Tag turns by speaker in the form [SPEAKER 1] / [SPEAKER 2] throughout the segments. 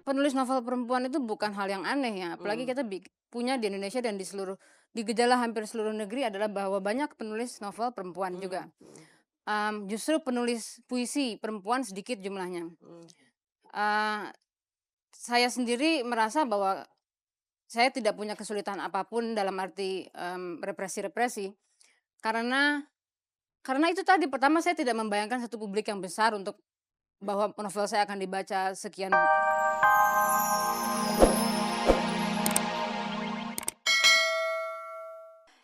[SPEAKER 1] penulis novel perempuan itu bukan hal yang aneh ya, apalagi
[SPEAKER 2] Mhm,
[SPEAKER 1] kita punya di Indonesia dan di gejala hampir seluruh negeri adalah bahwa banyak penulis novel perempuan juga.
[SPEAKER 2] mhm, mhm,
[SPEAKER 1] Justru penulis puisi perempuan sedikit jumlahnya.
[SPEAKER 2] mhm.
[SPEAKER 1] Eee, saya sendiri merasa bahwa saya tidak punya kesulitan apapun dalam arti, represi-represi, karena itu tadi, pertama saya tidak membayangkan satu publik yang besar untuk bahwa novel saya akan dibaca sekian.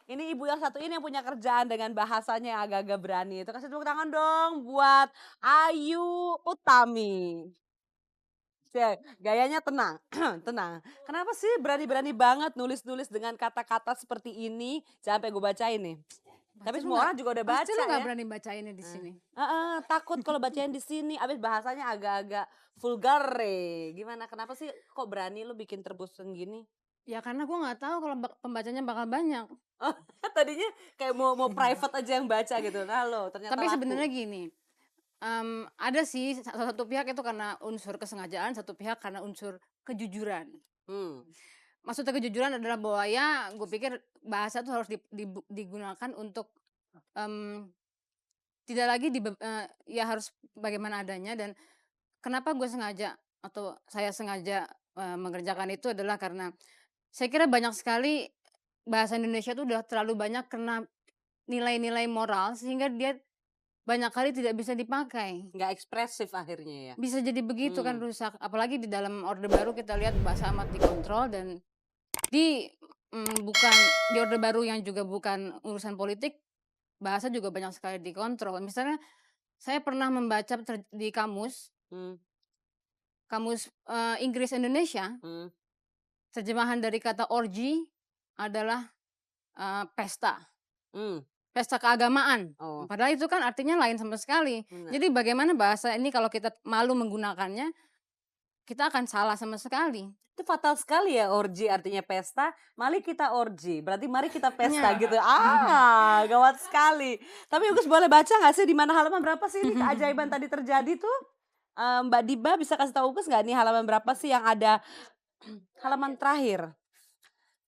[SPEAKER 2] Ini ibu yang satu ini yang punya kerjaan dengan bahasanya yang agak-agak berani itu. Kasih tepuk tangan dong buat Ayu Utami. Gayanya tenang, tenang. Kenapa sih berani-berani banget nulis-nulis dengan kata-kata seperti ini? Sampai gue bacain nih. Tapi semua orang juga udah
[SPEAKER 1] Pasti lu
[SPEAKER 2] baca
[SPEAKER 1] nggak
[SPEAKER 2] ya.
[SPEAKER 1] berani bacainnya di
[SPEAKER 2] Heeh.
[SPEAKER 1] sini.
[SPEAKER 2] Heeh, takut kalau bacain di sini, abis bahasanya agak-agak vulgare. Gimana? Kenapa sih kok berani lu bikin terbosan gini?
[SPEAKER 1] Ya karena gue nggak tahu kalau pembacanya bakal banyak.
[SPEAKER 2] Oh, tadinya kayak mau mau private aja yang baca gitu. Nah lo ternyata
[SPEAKER 1] Tapi sebenarnya
[SPEAKER 2] laku.
[SPEAKER 1] gini, ada sih satu pihak itu karena unsur kesengajaan, satu pihak karena unsur kejujuran.
[SPEAKER 2] Hmm.
[SPEAKER 1] Maksudnya kejujuran adalah bahwa ya gue pikir bahasa tuh harus digunakan untuk, mmm, tidak lagi ya harus bagaimana adanya. Dan kenapa gue sengaja atau saya sengaja, mengerjakan itu adalah karena saya kira banyak sekali bahasa Indonesia tuh udah terlalu banyak kena nilai-nilai moral sehingga dia banyak kali tidak bisa dipakai.
[SPEAKER 2] Nggak ekspresif akhirnya ya.
[SPEAKER 1] Bisa jadi begitu kan
[SPEAKER 2] Hmm.
[SPEAKER 1] rusak, apalagi di dalam Orde Baru kita lihat bahasa amat dikontrol dan di bukan di Orde Baru yang juga bukan urusan politik, bahasa juga banyak sekali dikontrol. Misalnya saya pernah membaca di
[SPEAKER 2] Hmm.
[SPEAKER 1] Inggris Indonesia,
[SPEAKER 2] Hmm.
[SPEAKER 1] terjemahan dari kata orgy adalah, pesta.
[SPEAKER 2] Hmm.
[SPEAKER 1] Pesta keagamaan,
[SPEAKER 2] Oh,
[SPEAKER 1] padahal itu kan artinya lain sama sekali.
[SPEAKER 2] benar.
[SPEAKER 1] Jadi bagaimana bahasa ini kalau kita malu menggunakannya, kita akan salah sama sekali.
[SPEAKER 2] Itu fatal sekali ya orgi artinya pesta, mari kita orgi, berarti mari kita pesta
[SPEAKER 1] Iya.
[SPEAKER 2] gitu. Ah, gawat sekali. Tapi Ugus boleh baca nggak sih di mana halaman berapa sih ini keajaiban tadi terjadi tuh? Mbak Diba bisa kasih tahu Ugus nggak nih halaman berapa sih yang ada halaman terakhir?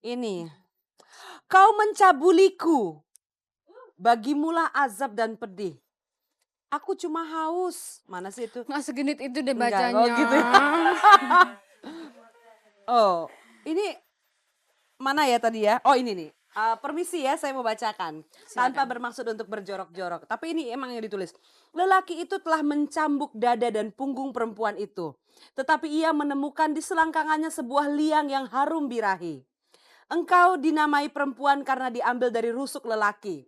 [SPEAKER 2] Ini. Kau mencabuliku, bagimulah azab dan pedih. Aku cuma haus. Mana sih itu?
[SPEAKER 1] Nggak segenit itu deh
[SPEAKER 2] Enggak, oh
[SPEAKER 1] bacanya.
[SPEAKER 2] gitu ya. Oh, ini mana ya tadi ya? Oh ini nih. Permisi ya, saya mau bacakan. Tanpa
[SPEAKER 1] Silakan.
[SPEAKER 2] bermaksud untuk berjorok-jorok. Tapi ini emang yang ditulis. Lelaki itu telah mencambuk dada dan punggung perempuan itu. Tetapi ia menemukan di selangkangannya sebuah liang yang harum birahi. Engkau dinamai perempuan karena diambil dari rusuk lelaki.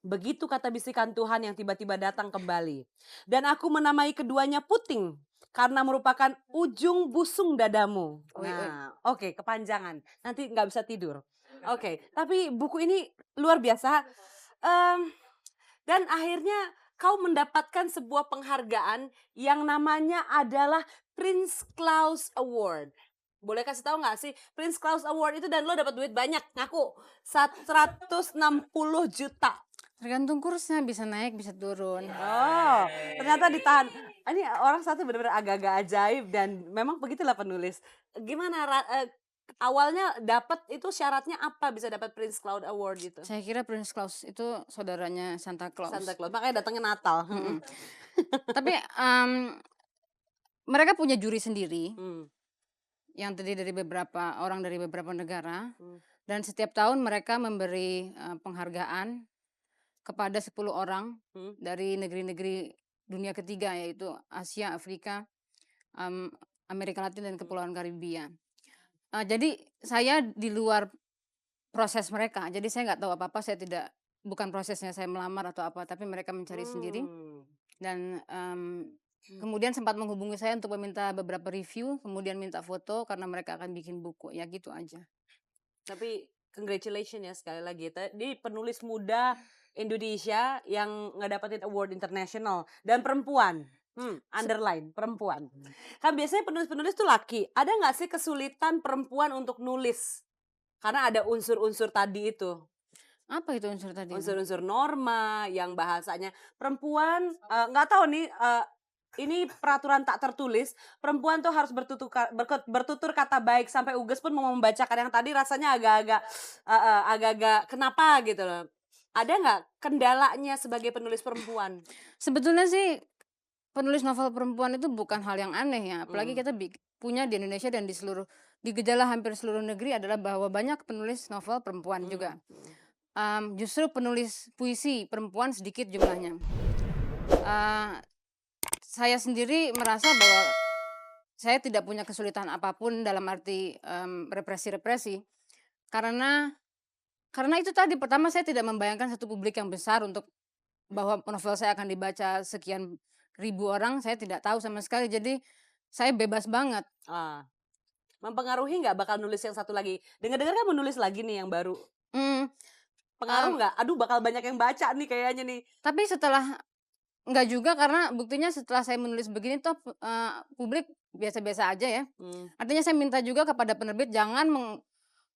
[SPEAKER 2] Begitu kata bisikan Tuhan yang tiba-tiba datang kembali. Dan aku menamai keduanya puting karena merupakan ujung busung dadamu.
[SPEAKER 1] Oi, oi.
[SPEAKER 2] Nah, oke, kepanjangan. Nanti nggak bisa tidur. Oke, tapi buku ini luar biasa. Em, dan akhirnya kau mendapatkan sebuah penghargaan yang namanya adalah Prince Claus Award. Boleh kasih tahu nggak sih Prince Claus Award itu dan lo dapat duit banyak ngaku 160 juta.
[SPEAKER 1] Tergantung kursnya, bisa naik bisa turun.
[SPEAKER 2] Oh, ternyata ditahan. Ini orang satu benar-benar agak-agak ajaib dan memang begitulah penulis. Gimana awalnya dapat itu syaratnya apa bisa dapat Prince Cloud Award gitu?
[SPEAKER 1] Saya kira Prince Claus itu saudaranya Santa
[SPEAKER 2] Santa
[SPEAKER 1] Claus.
[SPEAKER 2] Claus, makanya datangnya Natal.
[SPEAKER 1] Mhm. Tapi, mereka punya juri sendiri
[SPEAKER 2] Hmm,
[SPEAKER 1] yang terdiri dari beberapa orang dari beberapa negara,
[SPEAKER 2] hmm,
[SPEAKER 1] dan setiap tahun mereka memberi, penghargaan kepada 10 orang
[SPEAKER 2] hmm,
[SPEAKER 1] dari negeri-negeri dunia ketiga, yaitu Asia, Afrika, mmm, Amerika Latin, dan
[SPEAKER 2] hmm,
[SPEAKER 1] Kepulauan Karibia. Jadi saya di luar proses mereka, jadi saya nggak tahu apa-apa, saya tidak bukan prosesnya saya melamar atau apa, tapi mereka mencari sendiri
[SPEAKER 2] hmm.
[SPEAKER 1] dan, kemudian sempat menghubungi saya untuk meminta beberapa review, kemudian minta foto karena mereka akan bikin buku, ya gitu aja.
[SPEAKER 2] Tapi congratulations ya sekali lagi. Tadi penulis muda Indonesia yang ngedapetin award internasional dan perempuan. Underline perempuan. Kan biasanya penulis-penulis tuh laki. Ada nggak sih kesulitan perempuan untuk nulis? Karena ada unsur-unsur tadi itu.
[SPEAKER 1] Apa itu unsur tadi itu?
[SPEAKER 2] Unsur-unsur norma yang bahasanya perempuan nggak tahu nih ini peraturan tak tertulis, perempuan tuh harus bertutur kata baik, sampai Uges pun mau membacakan yang tadi rasanya agak-agak agak-agak kenapa gitu loh. Ada nggak kendalanya sebagai penulis perempuan?
[SPEAKER 1] Sebetulnya sih penulis novel perempuan itu bukan hal yang aneh ya, apalagi
[SPEAKER 2] Mhm,
[SPEAKER 1] kita punya di Indonesia dan di gejala hampir seluruh negeri adalah bahwa banyak penulis novel perempuan juga.
[SPEAKER 2] mhm, mhm.
[SPEAKER 1] Justru penulis puisi perempuan sedikit jumlahnya. Eee, saya sendiri merasa bahwa saya tidak punya kesulitan apapun dalam arti, represi-represi, karena itu tadi, pertama saya tidak membayangkan satu publik yang besar untuk bahwa novel saya akan dibaca sekian ribu orang, saya tidak tahu sama sekali. Jadi, saya bebas banget.
[SPEAKER 2] Ah, mempengaruhi nggak bakal nulis yang satu lagi? Dengar-dengar kan mau nulis lagi nih yang baru.
[SPEAKER 1] Mmm,
[SPEAKER 2] Pengaruh
[SPEAKER 1] mmm,
[SPEAKER 2] nggak? Aduh bakal banyak yang baca nih kayaknya nih.
[SPEAKER 1] tapi setelah enggak juga, karena buktinya setelah saya menulis begini toh, publik biasa-biasa aja ya.
[SPEAKER 2] Mmm,
[SPEAKER 1] Artinya saya minta juga kepada penerbit jangan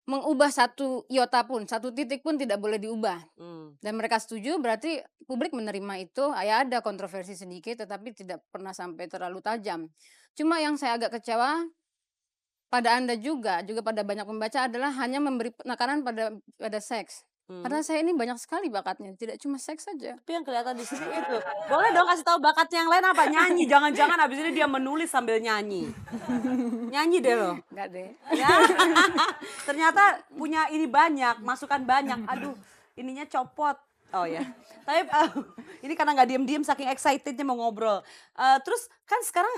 [SPEAKER 1] mengubah satu iota pun, satu titik pun tidak boleh diubah.
[SPEAKER 2] mmm.
[SPEAKER 1] Dan mereka setuju, berarti publik menerima itu, ya ada kontroversi sedikit tetapi tidak pernah sampai terlalu tajam. Cuma yang saya agak kecewa pada Anda juga pada banyak pembaca adalah hanya memberi penekanan pada seks.
[SPEAKER 2] Mhm.
[SPEAKER 1] Padahal saya ini banyak sekali bakatnya, tidak cuma seks saja.
[SPEAKER 2] Tapi yang kelihatan di sini itu. Boleh dong kasih tahu bakatnya yang lain apa? Nyanyi, jangan-jangan habis ini dia menulis sambil nyanyi. Nyanyi deh loh.
[SPEAKER 1] Enggak deh.
[SPEAKER 2] Ya, ternyata punya ini banyak, masukan banyak. Aduh, ininya copot. Oh ya, tapi ini karena nggak diem-diem saking excitednya mau ngobrol. Terus kan sekarang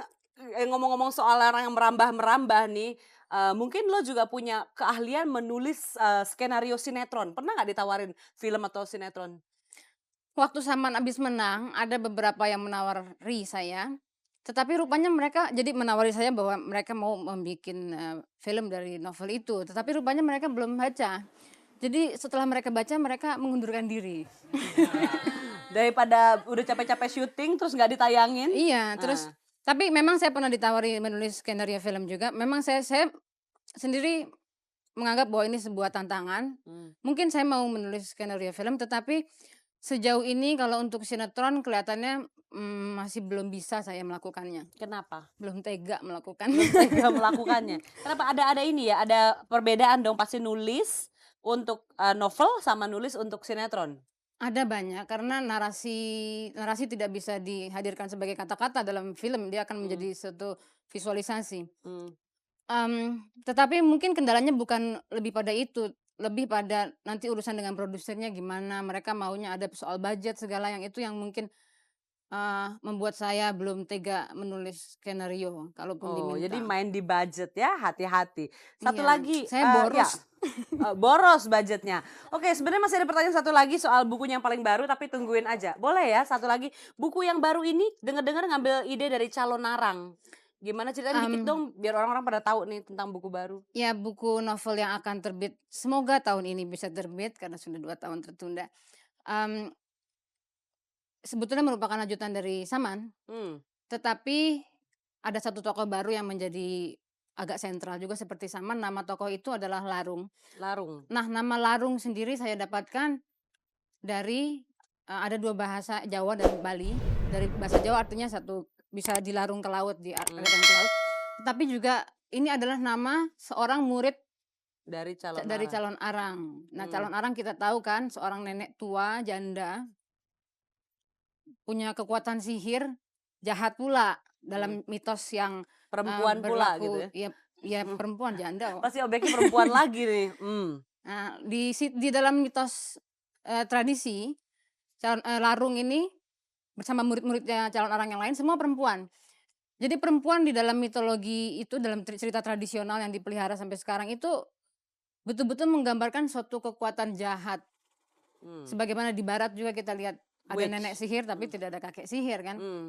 [SPEAKER 2] ngomong-ngomong soal orang yang merambah-merambah nih, mungkin lo juga punya keahlian menulis skenario sinetron. Pernah nggak ditawarin film atau sinetron?
[SPEAKER 1] Waktu Saman abis menang, ada beberapa yang menawari saya, tetapi rupanya mereka jadi menawari saya bahwa mereka mau membikin, film dari novel itu, tetapi rupanya mereka belum baca. Jadi setelah mereka baca, mereka mengundurkan diri.
[SPEAKER 2] Daripada udah capek-capek syuting terus nggak ditayangin?
[SPEAKER 1] Iya, terus
[SPEAKER 2] Nah,
[SPEAKER 1] tapi memang saya pernah ditawari menulis skenario film juga, memang saya sendiri menganggap bahwa ini sebuah tantangan.
[SPEAKER 2] mmm,
[SPEAKER 1] Mungkin saya mau menulis skenario film, tetapi sejauh ini kalau untuk sinetron kelihatannya, masih belum bisa saya melakukannya,
[SPEAKER 2] kenapa?
[SPEAKER 1] belum tega melakukan.
[SPEAKER 2] Belum tega melakukannya. Kenapa? Ada ini ya, ada perbedaan dong pasti nulis untuk, novel sama nulis untuk sinetron?
[SPEAKER 1] Ada banyak, karena narasi narasi tidak bisa dihadirkan sebagai kata-kata dalam film, dia akan
[SPEAKER 2] Mhm,
[SPEAKER 1] menjadi suatu visualisasi.
[SPEAKER 2] mmm.
[SPEAKER 1] Tetapi mungkin kendalanya bukan lebih pada itu, lebih pada nanti urusan dengan produsernya gimana, mereka maunya ada soal budget segala yang itu yang mungkin, membuat saya belum tega menulis skenario kalaupun
[SPEAKER 2] Oh, jadi
[SPEAKER 1] diminta.
[SPEAKER 2] main di budget ya, hati-hati. Satu
[SPEAKER 1] Iya,
[SPEAKER 2] lagi,
[SPEAKER 1] saya
[SPEAKER 2] ya,
[SPEAKER 1] boros.
[SPEAKER 2] boros budgetnya. Oke, sebenarnya masih ada pertanyaan satu lagi soal bukunya yang paling baru, tapi tungguin aja. Boleh ya, satu lagi. Buku yang baru ini dengar-dengar ngambil ide dari Calon Narang. Gimana ceritain dikit
[SPEAKER 1] Mmm,
[SPEAKER 2] dong, biar orang-orang pada tahu nih tentang buku baru.
[SPEAKER 1] ya buku novel yang akan terbit semoga tahun ini bisa terbit karena sudah 2 tahun tertunda, mmm, sebetulnya merupakan lanjutan dari Saman,
[SPEAKER 2] Hmm,
[SPEAKER 1] tetapi ada satu tokoh baru yang menjadi agak sentral juga seperti Saman, nama tokoh itu adalah Larung.
[SPEAKER 2] Larung.
[SPEAKER 1] Nah, nama Larung sendiri saya dapatkan dari, ada 2 bahasa Jawa dan Bali. Dari bahasa Jawa artinya satu bisa dilarung ke laut,
[SPEAKER 2] Mmm,
[SPEAKER 1] diarahkan ke laut, tetapi juga ini adalah nama seorang murid
[SPEAKER 2] dari Calon
[SPEAKER 1] dari
[SPEAKER 2] Narang.
[SPEAKER 1] calon arang. Nah,
[SPEAKER 2] Mmm,
[SPEAKER 1] calon arang kita tahu kan seorang nenek tua, janda, punya kekuatan sihir, jahat pula
[SPEAKER 2] mmm.
[SPEAKER 1] dalam mitos yang,
[SPEAKER 2] Perempuan pula gitu
[SPEAKER 1] berlaku
[SPEAKER 2] ya?
[SPEAKER 1] ya ya
[SPEAKER 2] Mmm,
[SPEAKER 1] perempuan, janda kok.
[SPEAKER 2] pasti objeknya perempuan lagi nih,
[SPEAKER 1] Nah, di dalam mitos, tradisi Larung ini bersama murid-muridnya calon arang yang lain semua perempuan. Jadi perempuan di dalam mitologi itu, dalam cerita tradisional yang dipelihara sampai sekarang itu betul-betul menggambarkan suatu kekuatan jahat.
[SPEAKER 2] mmm,
[SPEAKER 1] Sebagaimana di barat juga kita lihat ada nenek
[SPEAKER 2] witch,
[SPEAKER 1] sihir tapi
[SPEAKER 2] mmm,
[SPEAKER 1] tidak ada kakek sihir kan.
[SPEAKER 2] mmm,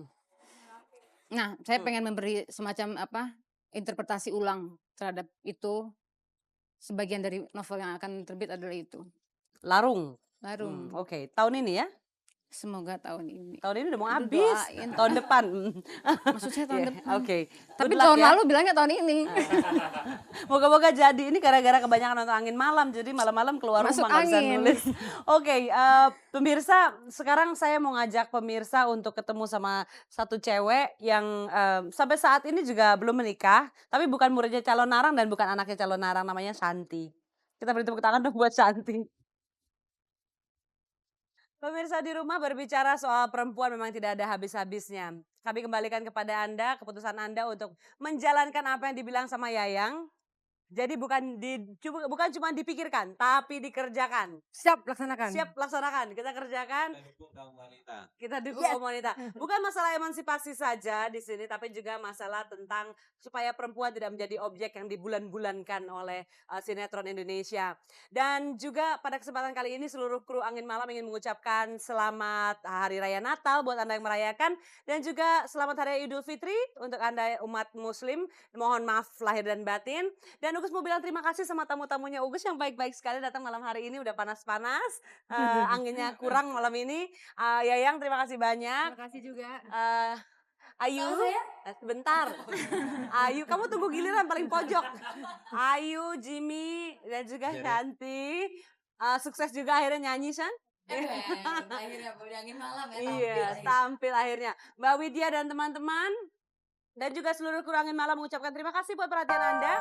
[SPEAKER 1] Nah, saya
[SPEAKER 2] mmm,
[SPEAKER 1] pengen memberi semacam apa, interpretasi ulang terhadap itu, sebagian dari novel yang akan terbit adalah itu,
[SPEAKER 2] larung,
[SPEAKER 1] Larung.
[SPEAKER 2] oke, tahun ini ya?
[SPEAKER 1] Semoga tahun ini.
[SPEAKER 2] Tahun ini udah mau
[SPEAKER 1] Aduh
[SPEAKER 2] habis,
[SPEAKER 1] doain.
[SPEAKER 2] tahun depan.
[SPEAKER 1] Maksud saya tahun
[SPEAKER 2] Iya,
[SPEAKER 1] depan.
[SPEAKER 2] oke.
[SPEAKER 1] Tapi
[SPEAKER 2] Good luck
[SPEAKER 1] tahun
[SPEAKER 2] ya.
[SPEAKER 1] lalu bilangnya tahun ini.
[SPEAKER 2] Moga-moga jadi. Ini gara-gara kebanyakan nonton Angin Malam, jadi malam-malam keluar
[SPEAKER 1] Masuk
[SPEAKER 2] rumah nggak bisa
[SPEAKER 1] angin.
[SPEAKER 2] nulis. Oke, pemirsa, sekarang saya mau ngajak pemirsa untuk ketemu sama satu cewek yang sampai saat ini juga belum menikah, tapi bukan muridnya calon narang dan bukan anaknya calon narang, namanya Shanti. Kita beri tepuk tangan dong buat Shanti. Pemirsa di rumah, berbicara soal perempuan memang tidak ada habis-habisnya. Kami kembalikan kepada Anda keputusan Anda untuk menjalankan apa yang dibilang sama Yayang. Jadi bukan cuma dipikirkan, tapi dikerjakan.
[SPEAKER 3] Siap laksanakan.
[SPEAKER 2] Siap laksanakan, kita kerjakan.
[SPEAKER 4] Kita dukung kaum wanita.
[SPEAKER 2] Kita dukung
[SPEAKER 3] Yes.
[SPEAKER 2] kaum wanita. Bukan masalah emansipasi saja di sini, tapi juga masalah tentang supaya perempuan tidak menjadi objek yang dibulan-bulankan oleh sinetron Indonesia. Dan juga pada kesempatan kali ini seluruh kru Angin Malam ingin mengucapkan selamat Hari Raya Natal buat Anda yang merayakan. Dan juga selamat Hari Raya Idul Fitri untuk Anda umat Muslim. Mohon maaf lahir dan batin. Dan Ugus mau bilang terima kasih sama tamu-tamunya Ugus yang baik-baik sekali datang malam hari ini, udah panas-panas. Anginnya kurang malam ini. Yayang terima kasih banyak.
[SPEAKER 3] Terima kasih juga.
[SPEAKER 2] Ayu,
[SPEAKER 3] Kalau saya?
[SPEAKER 2] sebentar. Ayu, kamu tunggu giliran paling pojok. Ayu, Jimmy, dan juga Shanti. Sukses juga akhirnya nyanyi, Shan.
[SPEAKER 3] Akhirnya Angin Malam ya.
[SPEAKER 2] Iya, tampil akhirnya. Mbak Widya dan teman-teman. Dan juga seluruh kru Angin Malam mengucapkan terima kasih buat perhatian Anda.